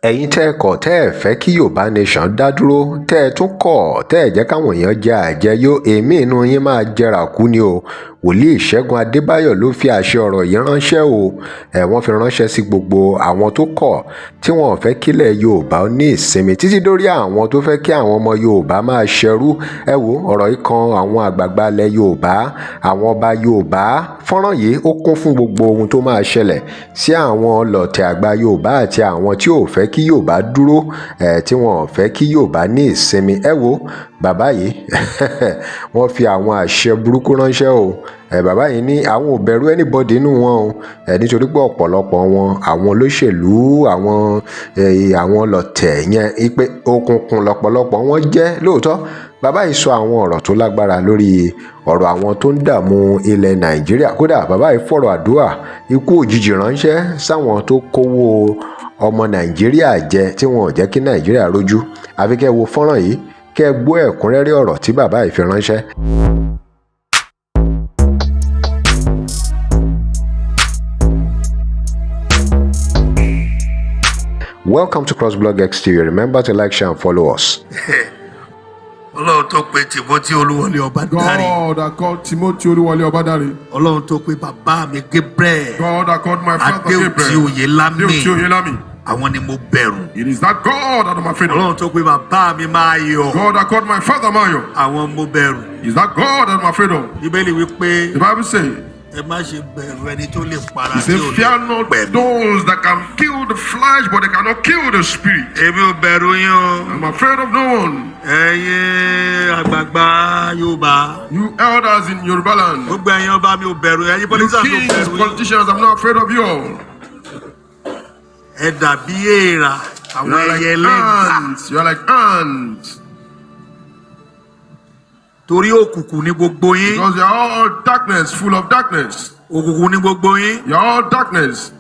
ẹ̀yin tẹ́ ẹ kọ̀ tẹ́ ẹ fẹ́ kí Yorùbá nation dá dúró tẹ́ ẹ tún kọ̀ tẹ́ ẹ jẹ́ káwọn èèyàn jẹ àjẹyó èmi inú yín máa jẹrà kú ni o. Wòlíì Segun Adebayo ló fi àṣẹ ọ̀rọ̀ yìí ránṣẹ́ o. Wọ́n fi ránṣẹ́ sí gbogbo àwọn tó kọ̀ tí wọn ò fẹ́ kílẹ̀ Yorùbá ní ìsinmi títí dórí àwọn tó fẹ́ kí àwọn ọmọ Yorùbá máa ṣẹrú. Ẹ wo ọ̀rọ̀ yìí kan àwọn àgbààgbà ilẹ̀ Yorùbá, àwọn ọba Yorùbá. Fọ́nrán yìí ó kún fún gbogbo ohun tó máa ṣẹlẹ̀ sí àwọn ọlọ̀tẹ̀ àgbà Yorùbá àti àwọn tí ò fẹ́ kí Yorùbá dúró, tí wọn ò fẹ́ kí Yorùbá ní ìsinmi. Ẹ wo bàbá yìí wọ́n fi àwọn àṣẹ burúkú ránṣẹ́ o. Bàbá yìí ní àwọn ò bẹ̀rù anybody nínú wọn o, nítorí pé ọ̀pọ̀lọpọ̀ wọn àwọn olóṣèlú, àwọn ọlọ̀tẹ̀ yẹn pé òkùnkùn lọ̀pọ̀lọpọ̀ wọn jẹ́ lóòótọ́. Bàbá yìí sọ àwọn ọ̀rọ̀ tó lágbára lórí ọ̀rọ̀ àwọn tó ń dààmú ilẹ̀ Nàìjíríà. Kódà bàbá yìí fọ̀rọ̀ àdúrà ikú òjijì ránṣẹ́ sáwọn tó kówó ọmọ Nàìjíríà jẹ tí wọn ò jẹ́ kí Nàìjíríà rójú. Àfi kẹ́ wo fọ́nrán yìí kẹ́ gbọ́ ẹ̀kúnrẹ́rẹ́ ọ̀rọ̀ tí bàbá yìí fi ránṣẹ́. Welcome to CrossBlog X TV. Remember to like, share and follow us. Ọlọ́run tó pe Timothy Olúwọlé Ọbádáre. God that called Timothy Olúwọlé Ọbádáre. Ọlọ́run tó pe bàbá mi Gabriel. God that called my father Gabriel. Adéòtí Oyèlámì. Àwọn ni mo bẹ̀rù. It is that God that I'm afraid of. Ọlọ́run tó pe bàbá mi Máyọ̀. God that called my father Máyọ̀. Àwọn mo bẹ̀rù. It is that God that I'm afraid of. Bíbélì wípé. The Bible says. Ẹ má ṣe bẹ̀rù ẹni tó lè para tí ò lè pẹ̀lú. Fear not those that can kill the flesh but they cannot kill the spirit. Èmi ò bẹ̀rù yín o. I'm afraid of no one. Ẹ̀yin àgbààgbà Yorùbá. You elders in Yoruba land. Gbogbo ẹ̀yin ọba mi ò bẹ̀rù ẹ̀yin politicians ò bẹ̀rù yín. You kings, politicians, I'm not afraid of you all. Ẹ dàbí èèrà àwọn ẹyẹ lẹ́gbàá. You are like ants. Torí òkùnkùn ni gbogbo yín. Because you are all darkness, full of darkness. Òkùnkùn ni gbogbo yín. You are all darkness.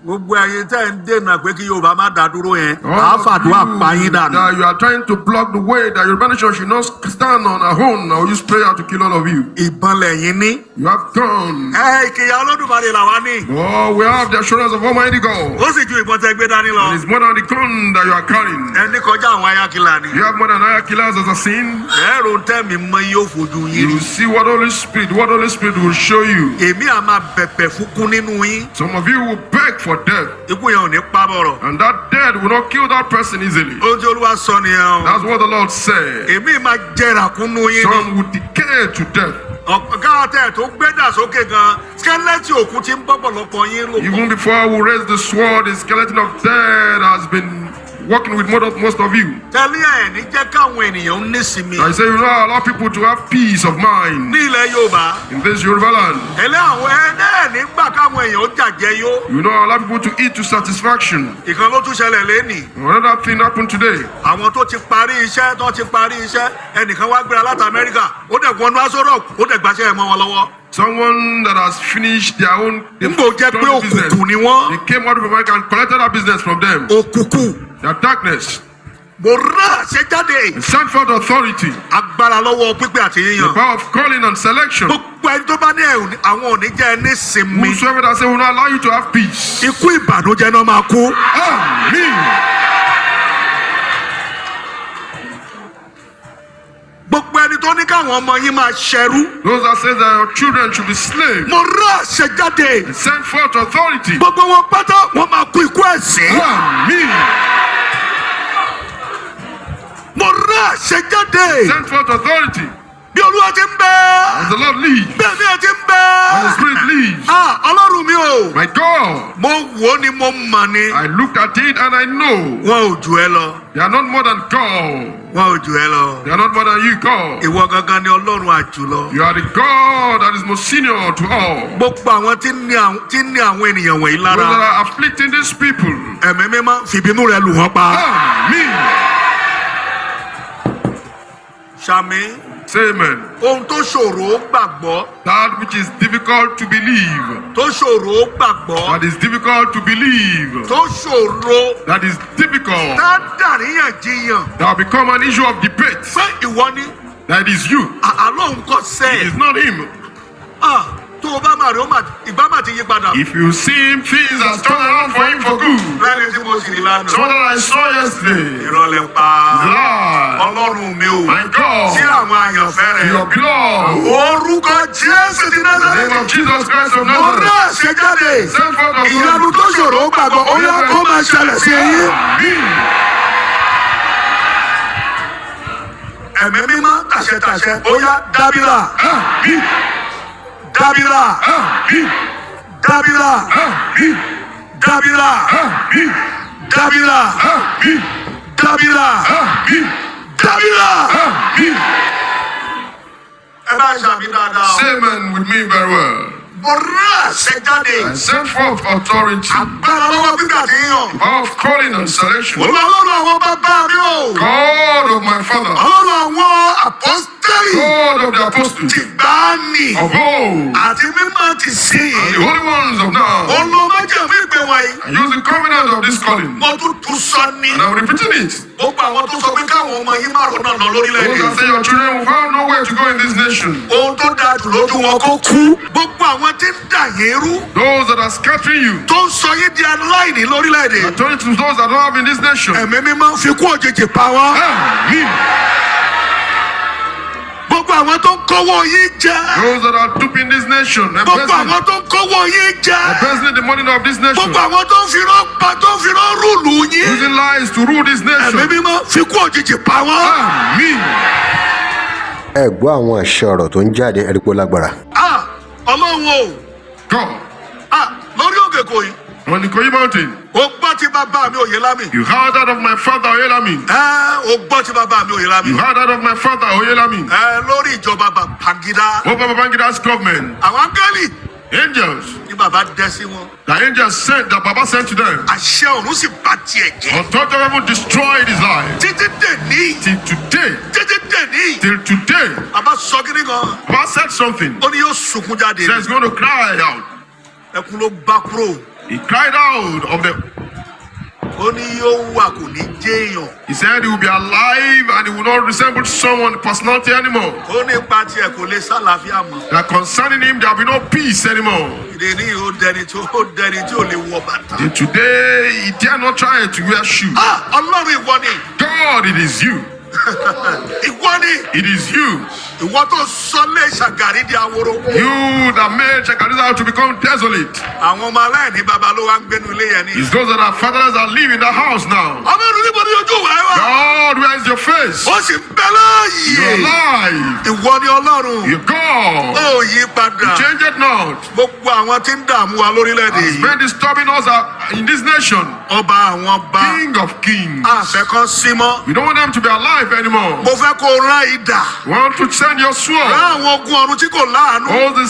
Gbogbo ẹ̀yin tẹ́ ń dènà pé kí Yorùbá má dá dúró yẹn. Àfàdúrà pa yín dànù. That you are trying to block the way that Yoruba nation should not stand on our own. Now use prayer to kill all of you. Ìbọn lẹ̀yin ní. You have gone. Ìkìyà Olódùmarè làwa ní. Oh, we have the assurance of Almighty God. Ó sì ju ìbọn tẹ́ gbé dání lọ. It is more than the gun that you are carrying. Ẹni kọjá àwọn ayákìlá ni. You have more than ayakillers as a sin. Ẹ̀rù tẹ́mi mọ yóò fojú yín. You will see what Holy Spirit will show you. Èmi à máa bẹ̀bẹ̀ fúnkún nínú yín. Some of you will beg for death. Ikú yẹn ò ní pa bọ̀rọ̀. And that death will not kill that person easily. Ohun tí Olúwa sọ nìyẹn o. That's what the Lord said. Èmi máa jẹrà kúnnú yín ni. Some will decay to death. Ọ̀gá ọ̀tẹ̀ tó gbẹ́dà sókè gan skeleton òkú ti ń bọ́ pọ̀lọpọ̀ yín lò. Even before we raise the sword, the skeleton of death has been working with most of you. Tẹ́lẹ̀ ẹ̀ ní jẹ́ káwọn ènìyàn ní sinmi. I say you know allow people to have peace of mind. Ní ilẹ̀ Yorùbá. In this Yoruba land. Ẹlẹ́ àwọn ẹ̀ nígbà káwọn èèyàn jàjẹ́ yó. You know allow people to eat to satisfaction. Ìkan ló tún ṣẹlẹ̀ lénìí. Another thing happened today. Àwọn tó ti parí iṣẹ́ ẹnìkan wá gbéra láti Amẹ́ríkà ó dẹ̀ wọnú Aso Rock ó dẹ̀ gbàṣẹ́ ẹ̀ mọ́ wọn lọ́wọ́. Someone that has finished their own business. They came out of America and collected that business from them. Their darkness. And sent forth authority. The power of calling and selection. Whosoever that say will not allow you to have peace. Amen. Those that say that your children should be slaves. And send forth authority. Send forth authority. As the Lord leads. As the Spirit leads. My God. I looked at it and I know. They are not more than God. They are not more than you, God. You are the God that is most senior to all. Those that are afflicting these people. Amen. Say amen. That which is difficult to believe. That is difficult to believe. That is difficult. That will become an issue of debate. That is you. It is not him. tó o bá máa rí ìgbà máa ti yí padà. If you see him, things are turned around for him for good. lẹ́ni tí mo sì rí lánàá. Someone that I saw yesterday. ìrọ̀lẹ́ pa. Lord. Ọlọ́run mi o. My God. sí àwọn àyànfẹ́ rẹ̀. Your beloved. orúkọ Jésù ti In the name of Jesus Christ of mo Nazareth. rà ṣe jáde. Send forth the ìyanu tó ṣòro gbàgbọ́ ó yẹ kó máa ṣẹlẹ̀ sí eyín. ẹ̀mí mímọ́ tàṣẹtàṣẹ ó yá dábìlà. dábìlà. dábìlà. dábìlà. dábìlà. dábìlà. dábìlà. ẹ bá ṣàmì dáadáa. Say amen with me very well. mo rà ṣe jáde. I send forth authority. agbára lọ́wọ́ gbígbà tí ń yàn. Power of calling and selection. Ọlọ́run àwọn bàbá mi o. God of my father. Ọlọ́run àwọn apọ́sítẹ́lì. God of the apostles. Ti gbáàní. Of old. Àti mímọ́ ti sìn. And the holy ones of now. Olùmọ̀jẹ̀mí ìpè wọ̀nyí. I use the covenant of this calling. Mo tún sọ ni. And I'm repeating it. Gbogbo àwọn tó sọ pé káwọn ọmọ yín máa rọ̀nà lọ Those lórílẹ̀-èdè. that say your children will find nowhere to go in this nation. Ohun tó dáa jù lójú wọn kó kú. Gbogbo àwọn tí ń dà yín rú. Those that are scattering you. Tó ń sọ yín di aláìní lórílẹ̀-èdè. I turn it to those that don't have in this nation. Ẹ̀mí mímọ́ fi kú òjijì pa wọ́n. Amen. Gbogbo àwọn tó ń kówó yín jẹ. Those that are duping this nation. Gbogbo àwọn tó ń kówó yín jẹ. Embezzling the money of this nation. Gbogbo àwọn tó ń fi rán rúùlù yín. Using lies to rule this nation. Ẹ̀mí mímọ́ fi kú òjijì pa wọ́n. Amen. ẹ gbọ́ àwọn àṣẹ ọ̀rọ̀ tó ń jáde ẹ̀rípò lágbára. Ọlọ́run o. God. Lórí òkè kò yí. On the Koyi mountain. O gbọ́ tí bàbá mi Oyèlámì. You heard that of my father Oyelami. O gbọ́ tí bàbá mi Oyèlámì. You heard that of my father Oyelami. Lórí ìjọba Babangida. Over Babangida's government. Àwọn áńgẹ́lì. Angels. Ní bàbá dẹ́ sí wọn. The angels sent that Baba sent to them. Àṣẹ ọ̀run sì bà tiẹ̀ jẹ́. Authority of heaven destroyed his life. Títí dèní. Till today. Títí dèní. Till today. Bàbá sọ kíní kan. Baba said something. Ó ní yóò sunkún jáde. He says he's going to cry out. Ẹkún ló bá kúrò. He cried out of the. Ó ní yóò wà kò ní jẹ́ èèyàn. He said he will be alive and he will not resemble someone's personality anymore. Ó ní ipa tiẹ̀ kò lè sálàáfíà mọ́. That concerning him there will be no peace anymore. Ìdèní ó dẹni tí ò lè wọ bàtà. Till today he dare not try to wear shoes. Ọlọ́run ìwọ ni. God, it is you. Ìwọ ni. It is you. Ìwọ tó sọ lé Ṣàgàrí di ahoro. You that made Shekariza to become desolate. Àwọn ọmọ aláìní baba ló wá ń gbénu ilé yẹn ni. It's those that are fathers that live in the house now. Ọlọ́run níbo ni ojú wa wá. God, where is your face? Ó sì ń bẹ láàyè. You're alive. Ìwọ ni Ọlọ́run. You're God. Ó yí padà. Change it not. Gbogbo àwọn tí ń dààmú wa lórílẹ̀‐èdè It's yìí. been disturbing us in this nation. Ọba àwọn ọba. King of kings. Àfẹ́kọ́ símọ́. We don't want them to be alive anymore. Mo fẹ́ kó rán idà. We want to send your sword. Rán àwọn ogun ọ̀run tí kò láàánú. All the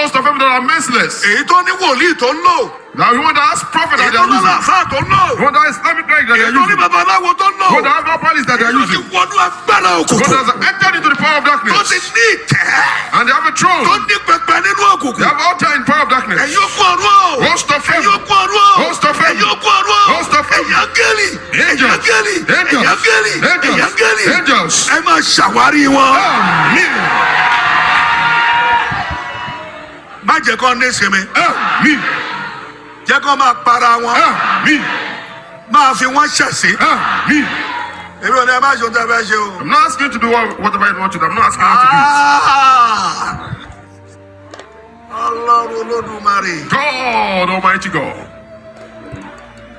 host of heaven that are merciless. Èyí tó ní wòlíì tó ń lò. Now we want to ask prophet that Èyí they tó are ní using. làfáà tó ń lò. We want the Islamic cleric that they are Èyí tó ní using. babaláwo tó ń lò. We want the Afro police that they are Èyí tó ti using. wọnú agbára God òkùnkùn. has entered into the power of Tó darkness. ti ní ìtẹ́. And they have a Tó throne. ní pẹpẹ nínú They òkùnkùn. have altar in power of darkness. Ẹ̀yin okun ọ̀run o. Host of Ẹ̀yin heaven. okun ọ̀run o. Host of heaven. Ẹ̀yin okun ọ̀run o. Host of heaven. Ẹ̀yin áńgẹ́lì. Ẹ̀yin Angels. áńgẹ́lì. Angels. Ẹ̀yin áńgẹ́lì. Angels. Ẹ̀yin áńgẹ́lì. Angels. Ẹ máa ṣàwárí wọn. Amen. Má jẹ́ kó ní ìsinmi. Amen. Jẹ́ kó máa para wọn. Amen. Máa fi wọ́n ṣẹ̀sín. Amen. Èmi ò ní ẹ má ṣe ohun tí ẹ fẹ́ ṣe o. I'm not asking you to do whatever you want to do. I'm not asking you how to do Ọlọ́run Olódùmarè. it. God, Almighty God.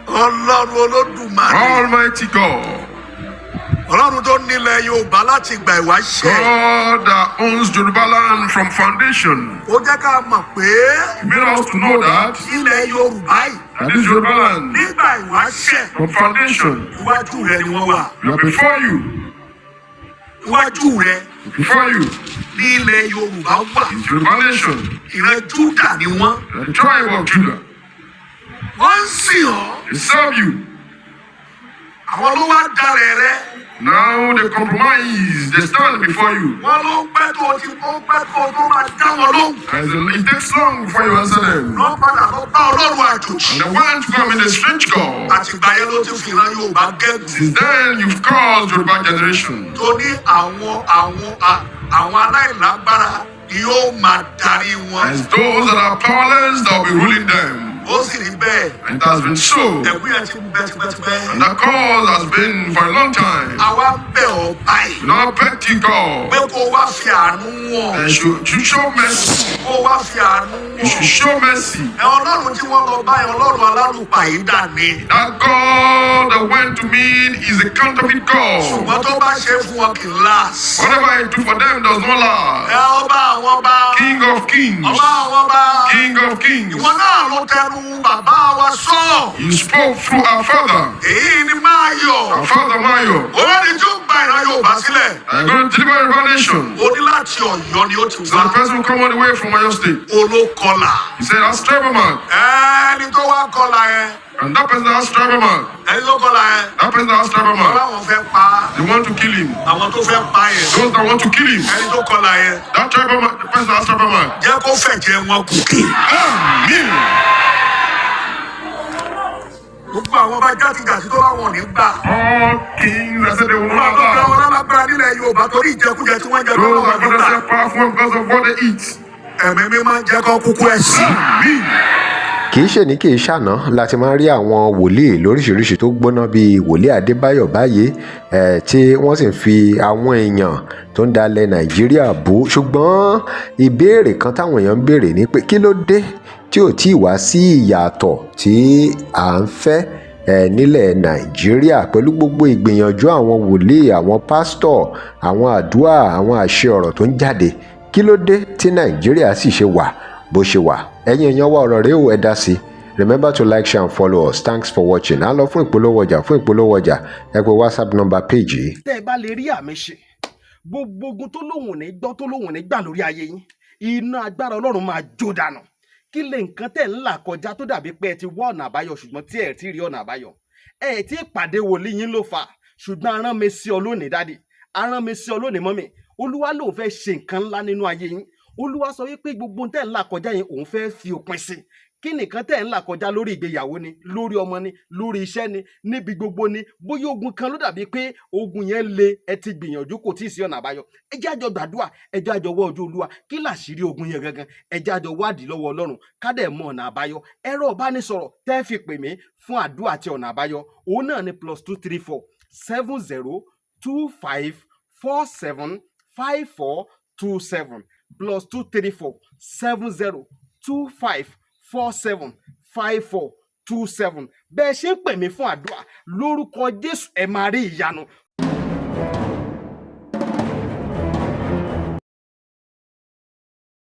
Ọlọ́run Olódùmarè. Almighty God. Ọlọ́run tó nílẹ̀ Yorùbá láti ìgbà ìwáṣẹ̀. God that owns Yoruba land from foundation. Ó jẹ́ ká mọ̀ pé He made us to know that. ilẹ̀ Yorùbá yìí That this Yoruba land nígbà ìwáṣẹ̀ from foundation. iwájú rẹ ni wọ́n wà. We are before you. Iwájú rẹ Before you. ní ilẹ̀ Yorùbá wà. It's Yoruba nation. Ìran Júdà ni wọ́n. We are the tribe of Judah. Wọ́n ń sìn ọ́. They serve you. Àwọn ló wá darẹ̀ rẹ. Now they compromise. They stand before you. Wọ́n ló ń pẹ́ tó máa dá wọn lóhùn. It takes long before you answer them. Wọ́n padà lọ bá Ọlọ́run àjòjì. And the one to come in a strange God. Àtìgbà yẹn ló ti fi ìran Yorùbá gẹ́gùn. Since then, you've caused Yoruba generation. Tó ní àwọn aláìlágbára yóò máa darí wọn. And those that are powerless, that will be ruling them. Ó sì rí bẹ́ẹ̀. And it has been so. Ẹ̀wí ẹ̀ ti ń bẹ tipẹ́tipẹ́. And that cause has been for a long time. Àwa ń bẹ̀ ọ́ báyìí. Now beg you, God. Pé kó wá fi àánú wọn. And you show mercy. Kó wá fi àánú wọn. You should show mercy. Ọlọ́run tí wọ́n lọ báyìí, Ọlọ́run alálùpàídà ni. That God that went to meet is a counterfeit God. Ṣùgbọ́n tó bá ṣe fún wọn kì í last. Whatever I do for them does not last. Ọba àwọn ọba. King of kings. Ọba àwọn ọba. King of kings. Ìwọ náà ló tẹnu bàbá wa sọ. You spoke through our father. Èyí ni máa yọ. Our father Mayo. Olórí tí ó gba ìran Yorùbá sílẹ̀. I'm going to deliver a nation. O ní láti Ọ̀yọ́ ni ó ti So the wá. person will come all the way from Oyo State. Olókọlà. He said, that's tribal man. Ẹni tó wá kọlà yẹn. And that person has tribal man. Ẹni tó kọlà yẹn. That person has tribal man. Àwọn fẹ́ pa. They want to kill him. Àwọn tó fẹ́ pa yẹn. Those that want to kill him. Ẹni tó kọlà yẹn. That tribal man, the person has tribal man. Jẹ́ kó fẹ̀jẹ̀ wọn kùkì. Amen. Gbogbo àwọn ọba játijàti tó láwọn ò ní gbà. All kings that said they will not Àwọn tó fẹ́ allow. wọn lálágbára nílẹ̀ Yorùbá torí ìjẹkújẹ tí wọ́n jẹ Those lọ́wọ́ that wọn are nígbà. so powerful because of what they eat. Ẹ̀mí mi máa ń jẹ́ kó kúkú ẹ̀sìn. Amen. kì í ṣe ní kì í ṣàná láti máa rí àwọn wòlíì lóríṣiríṣi tó gbóná bíi wòlíì Adébáyọ̀ báyìí tí wọ́n sì ń fi àwọn èèyàn tó ń dalẹ̀ Nàìjíríà bú ṣùgbọ́n ìbéèrè kan táwọn èèyàn ń béèrè ni pé kí ló dé tí ò tí ì wá sí ìyàtọ̀ tí à ń fẹ́ nílẹ̀ Nàìjíríà pẹ̀lú gbogbo ìgbìyànjú àwọn wòlíì àwọn pásítọ̀ àwọn àdúrà àwọn àṣẹ ọ̀rọ̀ tó ń jáde kí ló dé tí Nàìjíríà sì ṣe wà bó ṣe wà ẹ̀yin èèyàn wa ọ̀rọ̀ rèé o ẹ dá sí i remember to like share and follow us thanks for watching á lọ fún ìpolówó ọjà ẹ pè WhatsApp number page yìí. tẹ́ ẹ bá lè rí àmì ṣe gbogbo ogun tó lóhùn ní gbọ́ tó lóhùn ní gbà lórí ayé yín iná agbára Ọlọ́run máa jó dànù kí lè nǹkan tẹ̀ ń là kọjá tó dàbí pé ẹ ti wá ọ̀nà àbáyọ ṣùgbọ́n tí ẹ ti rí ọ̀nà àbáyọ ẹ ti pàdé wòlíì yín ló fà ṣùgbọ́n arán mi sí ọ lónìí dádì arán mi sí ọ lónìí mọ́mì Olúwa lòun fẹ́ ṣe nǹkan ńlá nínú ayé yín Olúwa sọ wípé gbogbo tẹ́ ń là kọjá yẹn òun fẹ́ fi òpin sí kí nìkan tẹ́ ń là kọjá lórí ìgbéyàwó ni lórí ọmọ ni lórí iṣẹ́ ni níbi gbogbo ni bóyá ogun kan ló dàbí pé ogun yẹn le ẹ ti gbìyànjú kò tí ì sí ọ̀nà àbáyọ ẹ jẹ́ àjọ gbàdúrà ẹ jẹ́ àjọ wá ojú Olúwa kí làṣírí ogun yẹn gangan ẹ jẹ́ àjọ wádìí lọ́wọ́ Ọlọ́run ká dẹ̀ mọ ọ̀nà àbáyọ ẹ̀rọ ìbánisọ̀rọ̀ tẹ́ fi pè mí fún àdúrà àti ọ̀nà àbáyọ òun náà ni +234 70 25 47 5427 +234 70 25 47 5427 bẹ́ẹ̀ ṣe ń pè mí fún àdúrà lórúkọ Jésù ẹ máa rí ìyanu